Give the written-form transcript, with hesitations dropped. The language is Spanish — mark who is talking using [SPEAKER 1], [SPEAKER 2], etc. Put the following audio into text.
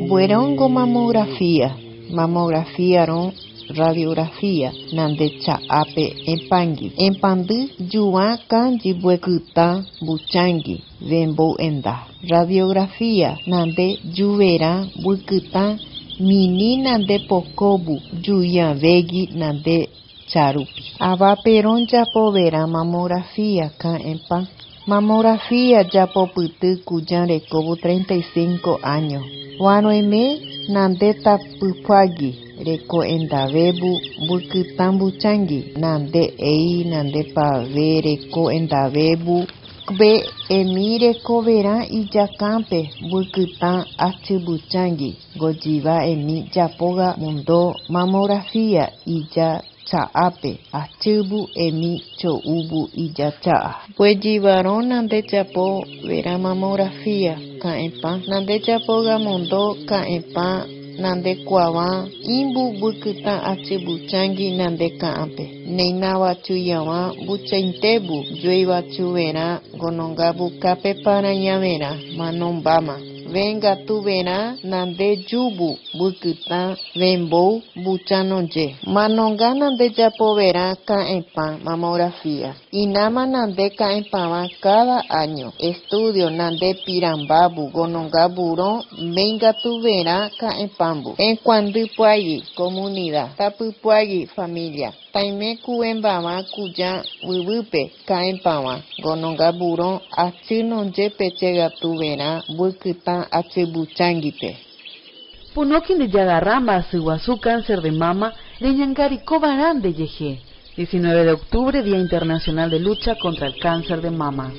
[SPEAKER 1] Buerongo mamografía, mamografiaron radiografía, nande cha'ape empangui. Empandu yuá kanji buekuta buchangi, vembo enda. Radiografía, nande yuvera buekuta mini nande pokobu, yuya vegi nande charupi. Avaperon japovera mamografía kan empan. Mamografía japopyty kujan rekovo 35 años. Waroime nande tapypagui reko endavebu bukytambuchangi nande ei nande pave reko endavebu kve emi reko vera ijakampe bukytam achibuchangi gojiva emi japoga mundo mamografía ija cha'ape achibu emi choubu ija cha'a. Guejivaron nande japo vera mamografía ka'ẽpa nande japoga mundo ka'ẽpa nande kuava imbu bukytam achibuchangi nande ka'ãpe neinaguachu yava buchaintébu jueivachu vera gonongabu kápe parañavera manombáma vengatu vera nande jubu bukytam vembou buchanonje manonga nande japovera ka'ẽpa mamografía ináma nande ka'ẽpava cada año estudio nande pirambabu gonongaburõ vengatu vera ka'ẽpambu enkuandypyagui comunidad tapypyagui familia taime kuembava kuja yvýpe ka'ẽpava gonongaburõ achynonje pechegatu vera bukytam achibuchanguipe.
[SPEAKER 2] Punoki de Yagarramba, Siguazú, cáncer de mama, Leñangaricó Barán de Yeje. 19 de octubre, Día Internacional de Lucha contra el Cáncer de Mama.